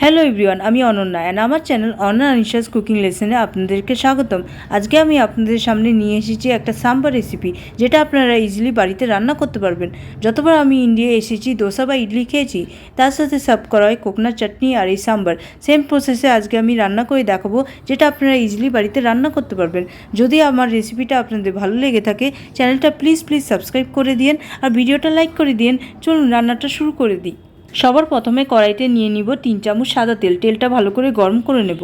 Hello everyone, আমি Ananya and আমার channel Ananya আনিশাস cooking লেসনে আপনাদেরকে স্বাগতম। আজকে আমি আপনাদের সামনে নিয়ে এসেছি একটা সাম্বার রেসিপি, যেটা আপনারা ইজিলি বাড়িতে রান্না করতে পারবেন। যতবার আমি ইন্ডিয়া এসেছি দোসা বা ইডলি খেয়েছি, তার সাথে সার্ভ করা হয় কোকোনাট চাটনি আর এই সাম্বার। সেম প্রসেসে আজকে আমি রান্না করে দেখাবো, যেটা আপনারা ইজিলি বাড়িতে রান্না করতে পারবেন। যদি আমার রেসিপিটা আপনাদের ভালো লেগে থাকে, চ্যানেলটা প্লিজ সাবস্ক্রাইব করে দিন আর ভিডিওটা লাইক করে দিন। চলুন রান্নাটা শুরু করে দিই। সবার প্রথমে কড়াইতে নিয়ে নিব 3 চামচ সাদা তেল। তেলটা ভালো করে গরম করে নেব।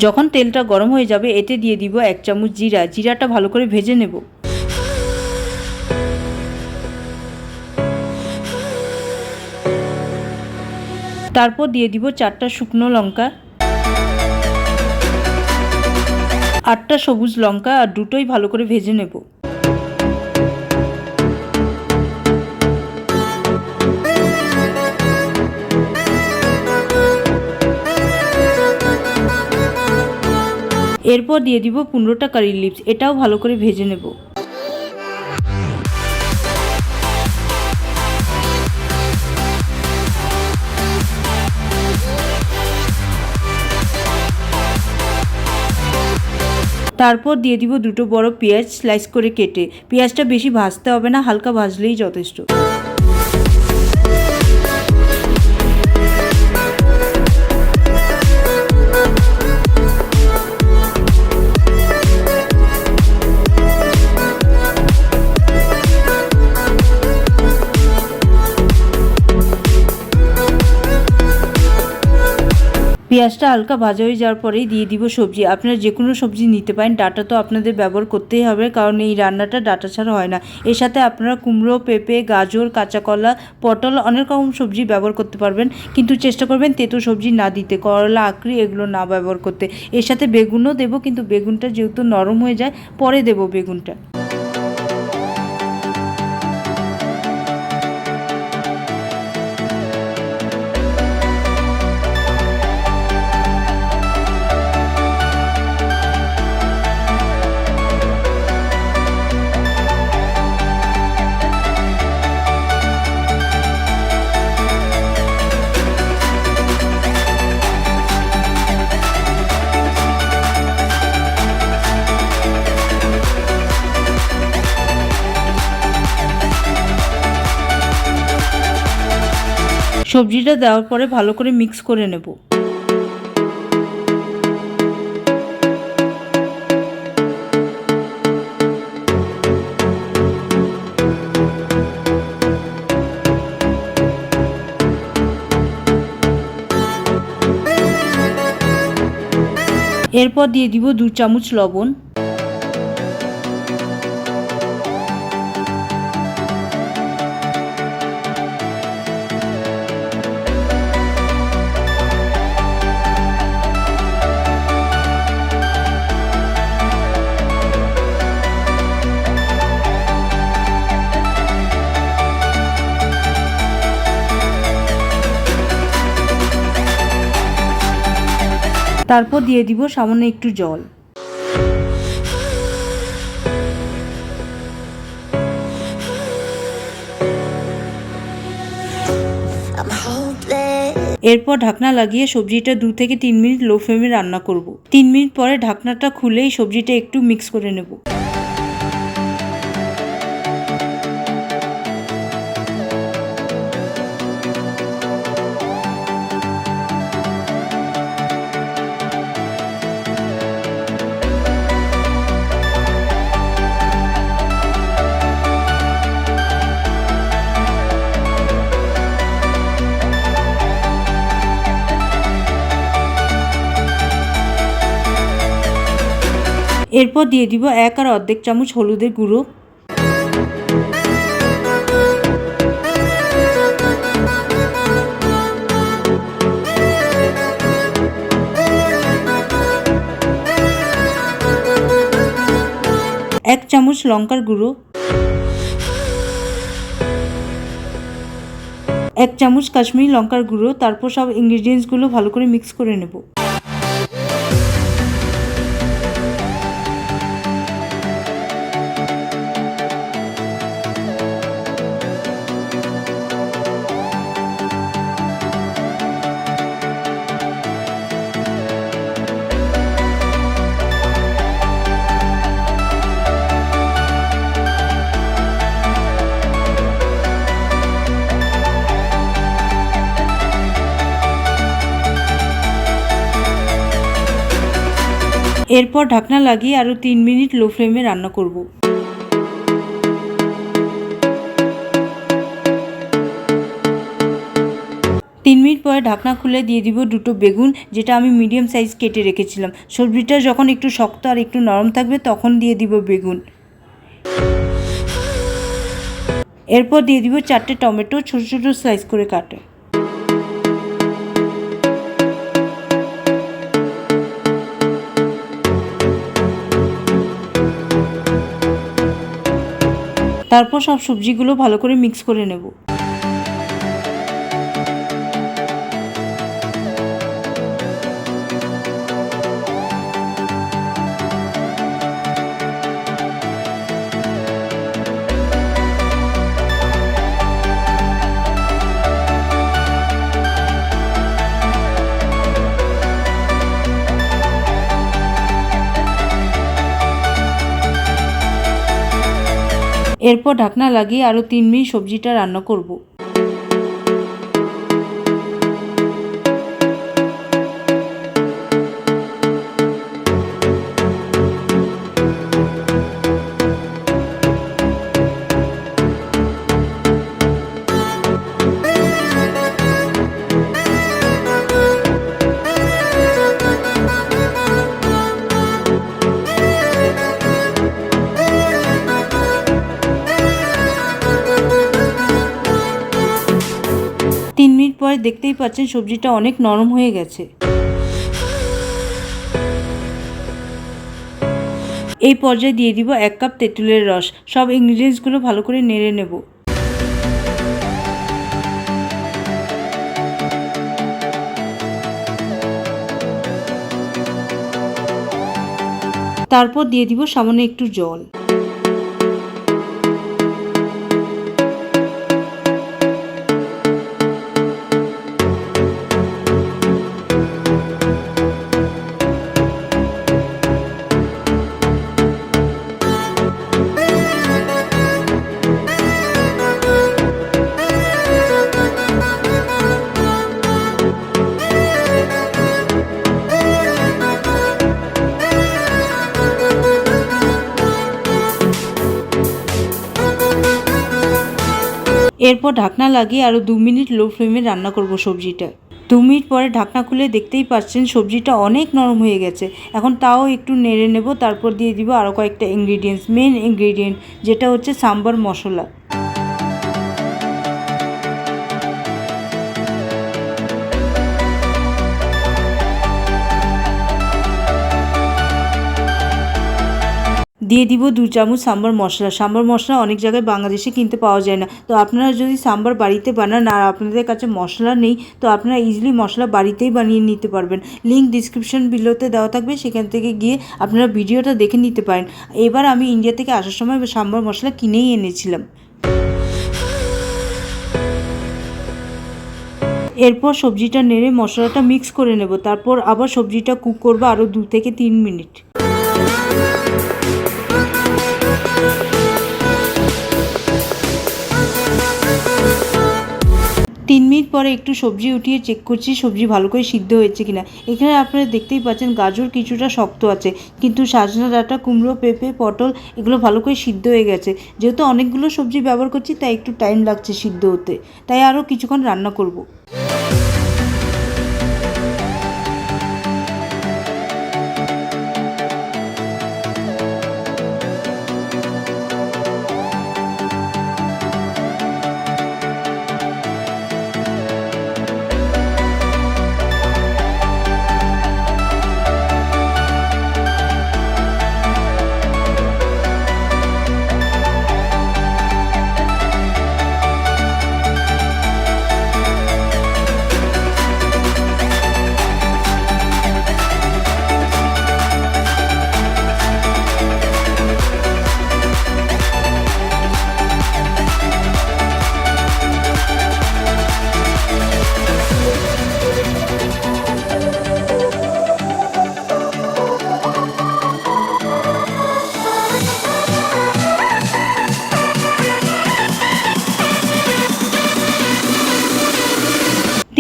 যখন তেলটা গরম হয়ে যাবে, এতে দিয়ে দিব 1 চামচ জিরা। জিরাটা ভালো করে ভেজে নেব। তারপর দিয়ে দিব 4টা শুকনো লঙ্কা, 8টা সবুজ লঙ্কা আর দুটোই ভালো করে ভেজে নেব। এরপর দিয়ে দিব 15টা কারি লিভস, এটাও ভালো করে ভেজে নেব। তারপর দিয়ে দিব 2টো বড় পেঁয়াজ স্লাইস করে কেটে। পেঁয়াজটা বেশি ভাজতে হবে না, হালকা ভাজলেই যথেষ্ট। পেঁয়াজটা হালকা ভাজা হয়ে যাওয়ার পরেই দিয়ে দিব সবজি। আপনারা যে কোনো সবজি নিতে পারেন, ডাঁটা তো আপনাদের ব্যবহার করতেই হবে, কারণ এই রান্নাটা ডাঁটা ছাড়া হয় না। এর সাথে আপনারা কুমড়ো, পেঁপে, গাজর, কাঁচা কলা, পটল, অনেক রকম সবজি ব্যবহার করতে পারবেন, কিন্তু চেষ্টা করবেন তেতো সবজি না দিতে, করলা, আঁকড়ি এগুলো না ব্যবহার করতে। এর সাথে বেগুনও দেবো, কিন্তু বেগুনটা যেহেতু নরম হয়ে যায়, পরে দেবো বেগুনটা। সবজিটা দেওয়ার পরে ভালো করে মিক্স করে নেব। এরপর দিয়ে দিব 2 চামচ লবণ, তারপর দিয়ে দিব সামান্য একটু জল। এরপর ঢাকনা লাগিয়ে সবজিটা 2 থেকে 3 মিনিট লো ফ্লেমে রান্না করব। 3 মিনিট পরে ঢাকনাটা খুলেই সবজিটা একটু মিক্স করে নেব। এরপর দিয়ে দিব 1 আর অর্ধেক চামচ হলুদের গুঁড়ো, 1 চামচ লঙ্কার গুঁড়ো, 1 চামচ কাশ্মীরি লঙ্কার গুঁড়ো। তারপর সব ইনগ্রিডিয়েন্টসগুলো ভালো করে মিক্স করে নেব। এরপর ঢাকনা লাগিয়ে আরও 3 মিনিট লো ফ্লেমে রান্না করব। 3 মিনিট পরে ঢাকনা খুলে দিয়ে দিব দুটো বেগুন, যেটা আমি মিডিয়াম সাইজ কেটে রেখেছিলাম। সবজিটা যখন একটু শক্ত আর একটু নরম থাকবে তখন দিয়ে দিব বেগুন। এরপর দিয়ে দিব 4টে টমেটো ছোট ছোট স্লাইস করে কাটা। তারপর সব সবজিগুলো ভালো করে মিক্স করে নেব। এরপর ঢাকনা লাগিয়ে আরও 3 মিনিট সবজিটা রান্না করব। পরে দেখতেই পাচ্ছেন সবজিটা অনেক নরম হয়ে গেছে। এই পর্যায়ে দিয়ে দিব 1 কাপ তেঁতুলের রস। সব ইনগ্রিডিয়েন্টসগুলো ভালো করে নেড়ে নেব। তারপর দিয়ে দিব সামান্য একটু জল। এরপর ঢাকনা লাগিয়ে আরও 2 মিনিট লো ফ্লেমে রান্না করব সবজিটা। 2 মিনিট পরে ঢাকনা খুলে দেখতেই পাচ্ছেন সবজিটা অনেক নরম হয়ে গেছে। এখন তাও একটু নেড়ে নেব। তারপর দিয়ে দিব আরও কয়েকটা ইনগ্রিডিয়েন্টস, মেন ইনগ্রিডিয়েন্ট যেটা হচ্ছে সাম্বার মশলা। দিয়ে দিব 2 চামচ সাম্বার মশলা। সাম্বার মশলা অনেক জায়গায় বাংলাদেশে কিনতে পাওয়া যায় না, তো আপনারা যদি সাম্বার বাড়িতে বানান আর আপনাদের কাছে মশলা নেই, তো আপনারা ইজিলি মশলা বাড়িতেই বানিয়ে নিতে পারবেন। লিঙ্ক ডিসক্রিপশন বিলোতে দেওয়া থাকবে, সেখান থেকে গিয়ে আপনারা ভিডিওটা দেখে নিতে পারেন। এবার আমি ইন্ডিয়া থেকে আসার সময় সাম্বার মশলা কিনেই এনেছিলাম। এরপর সবজিটা নেড়ে মশলাটা মিক্স করে নেব। তারপর আবার সবজিটা কুক করব আরও 2 থেকে 3 মিনিট। 3 মিনিট পরে একটু সবজি উঠিয়ে চেক করছি সবজি ভালো করে সিদ্ধ হয়েছে কিনা। এখানে আপনারা দেখতেই পাচ্ছেন গাজর কিছুটা শক্ত আছে, কিন্তু সজনা ডাঁটা, কুমড়ো, পেঁপে, পটল এগুলো ভালো করে সিদ্ধ হয়ে গেছে। যেহেতু অনেকগুলো সবজি ব্যবহার করছি তাই একটু টাইম লাগছে সিদ্ধ হতে, তাই আরও কিছুক্ষণ রান্না করব।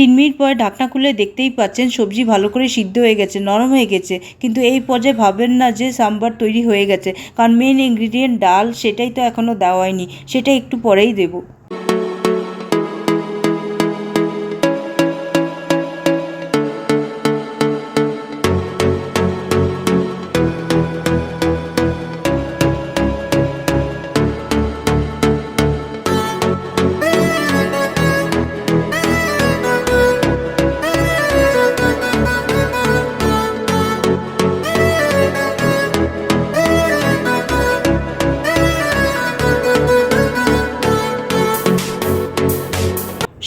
3 মিনিট পরে ঢাকনা খুলে দেখতেই পাচ্ছেন সবজি ভালো করে সিদ্ধ হয়ে গেছে, নরম হয়ে গেছে। কিন্তু এই পর্যায়ে ভাবেন না যে সাম্বার তৈরি হয়ে গেছে, কারণ মেন ইনগ্রিডিয়েন্ট ডাল সেটাই তো এখনও দেওয়া হয়নি, সেটা একটু পরেই দেবো।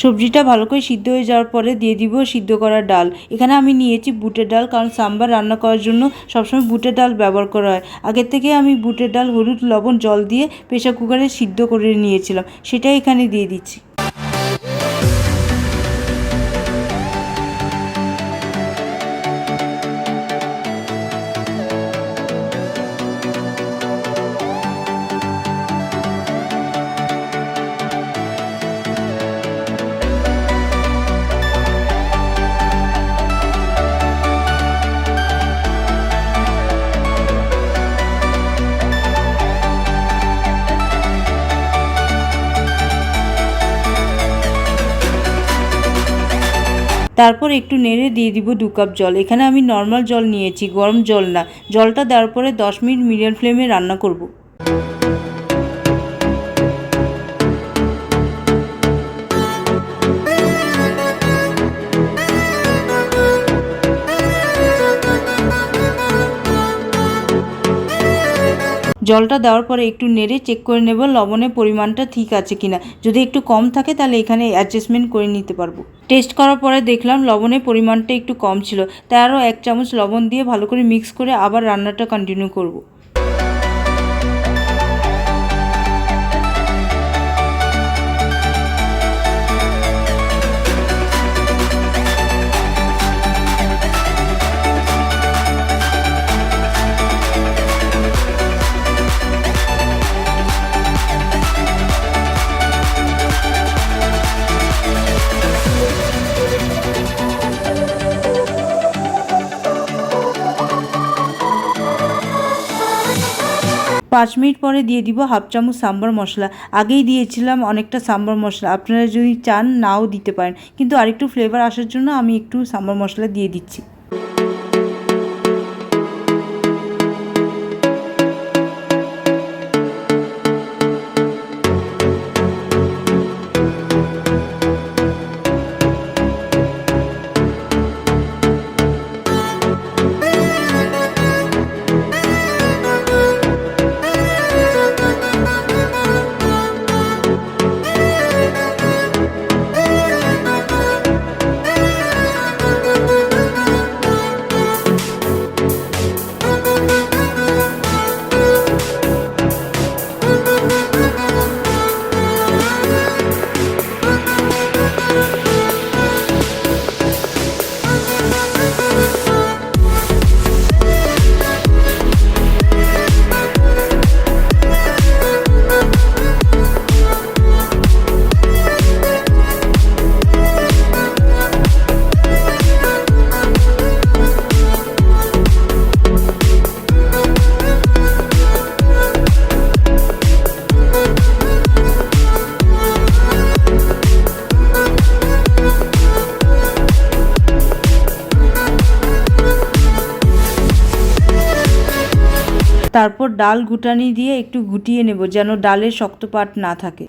সবজিটা ভালো করে সিদ্ধ হয়ে যাওয়ার পরে দিয়ে দিব সিদ্ধ করা ডাল। এখানে আমি নিয়েছি বুটের ডাল, কারণ সাম্বার রান্না করার জন্য সবসময় বুটের ডাল ব্যবহার করা হয়। আগের থেকে আমি বুটের ডাল হলুদ লবণ জল দিয়ে প্রেসার কুকারে সিদ্ধ করে নিয়েছিলাম, সেটাই এখানে দিয়ে দিচ্ছি। তারপর একটু নেড়ে দিয়ে দিব 2 কাপ জল। এখানে আমি নর্মাল জল নিয়েছি, গরম জল না। জলটা দেওয়ার পরে 10 মিনিট মিডিয়াম ফ্লেমে রান্না করব। জলটা দেওয়ার পরে একটু নেড়ে চেক করে নেব লবণের পরিমাণটা ঠিক আছে কিনা। যদি একটু কম থাকে তাহলে এখানে অ্যাডজাস্টমেন্ট করে নিতে পারবো। টেস্ট করার পরে দেখলাম লবণের পরিমাণটা একটু কম ছিল, তাই আরও 1 চামচ লবণ দিয়ে ভালো করে মিক্স করে আবার রান্নাটা কন্টিনিউ করব। পাঁচ মিনিট পরে দিয়ে দিব হাফ চামচ সাম্বার মশলা। আগেই দিয়েছিলাম অনেকটা সাম্বার মশলা, আপনারা যদি চান নাও দিতে পারেন, কিন্তু আরেকটু ফ্লেভার আসার জন্য আমি একটু সাম্বার মশলা দিয়ে দিচ্ছি। তারপর ডাল ঘুটানি দিয়ে একটু ঘুটিয়ে নেব যেন ডালের শক্ত পাট না থাকে।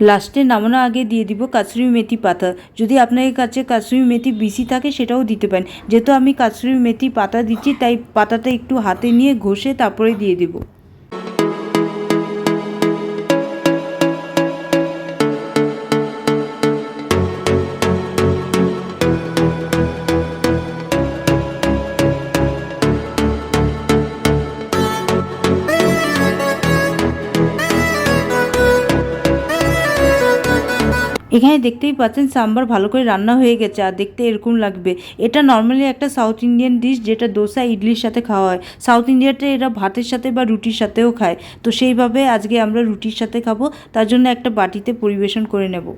লাস্টে নামানোর আগে দিয়ে দিব কাসুরি মেথি পাতা। যদি আপনাদের কাছে কাসুরি মেথি বেশি থাকে সেটাও দিতে পারেন। যেহেতু আমি কাসুরি মেথি পাতা দিচ্ছি তাই পাতাটা একটু হাতে নিয়ে ঘষে তারপরে দিয়ে দেবো। এখানে দেখতেই পাচ্ছেন সাম্বার ভালো করে রান্না হয়ে গেছে আর দেখতে এরকম লাগবে। এটা নর্মালি একটা সাউথ ইন্ডিয়ান ডিশ, যেটা দোসা ইডলির সাথে খাওয়া হয়। সাউথ ইন্ডিয়াতে এরা ভাতের সাথে বা রুটির সাথেও খায়, তো সেইভাবে আজকে আমরা রুটির সাথে খাবো, তার জন্য একটা বাটিতে পরিবেশন করে নেব।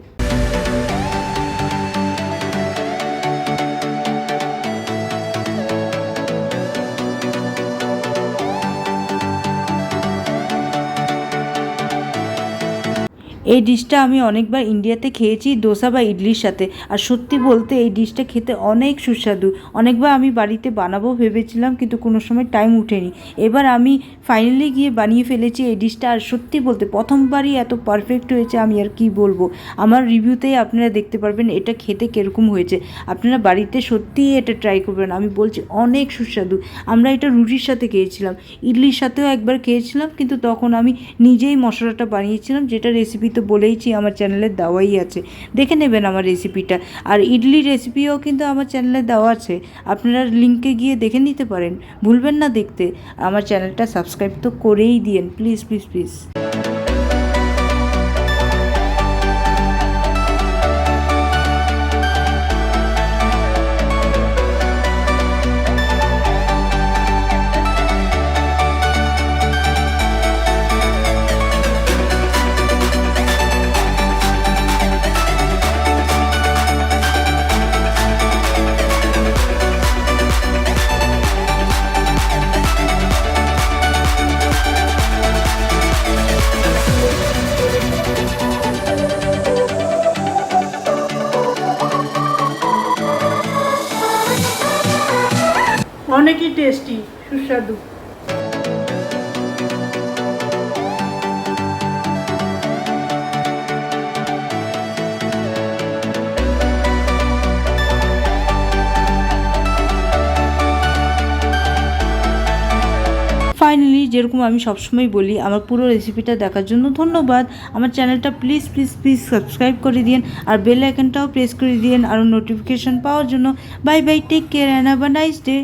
এই ডিশটা আমি অনেকবার ইন্ডিয়াতে খেয়েছি দোসা বা ইডলির সাথে, আর সত্যি বলতে এই ডিশটা খেতে অনেক সুস্বাদু। অনেকবার আমি বাড়িতে বানাবো ভেবেছিলাম কিন্তু কোনো সময় টাইম উঠেনি। এবার আমি ফাইনালি গিয়ে বানিয়ে ফেলেছি এই ডিশটা, আর সত্যি বলতে প্রথমবারই এত পারফেক্ট হয়েছে আমি আর কি বলবো। আমার রিভিউতেই আপনারা দেখতে পারবেন এটা খেতে কীরকম হয়েছে। আপনারা বাড়িতে সত্যিই এটা ট্রাই করবেন, আমি বলছি অনেক সুস্বাদু। আমরা এটা রুটির সাথে খেয়েছিলাম, ইডলির সাথেও একবার খেয়েছিলাম, কিন্তু তখন আমি নিজেই মশলাটা বানিয়েছিলাম, যেটা রেসিপি তো বলেইছি আমার চ্যানেলে দেওয়াই আছে, দেখে নেবেন আমার রেসিপিটা। আর ইডলি রেসিপিও কিন্তু আমার চ্যানেলে দেওয়া আছে, আপনারা লিঙ্কে গিয়ে দেখে নিতে পারেন। ভুলবেন না দেখতে। আমার চ্যানেলটা সাবস্ক্রাইব তো করেই দিন প্লিজ প্লিজ প্লিজ। অনেকই টেস্টি, সুস্বাদু। ফাইনালি যেরকম আমি সবসময় বলি, আমার পুরো রেসিপিটা দেখার জন্য ধন্যবাদ। আমার চ্যানেলটা প্লিজ প্লিজ প্লিজ সাবস্ক্রাইব করে দিন, আর বেল আইকনটাও প্রেস করে দিন আরও নোটিফিকেশন পাওয়ার জন্য। Bye bye, take care and have a nice day.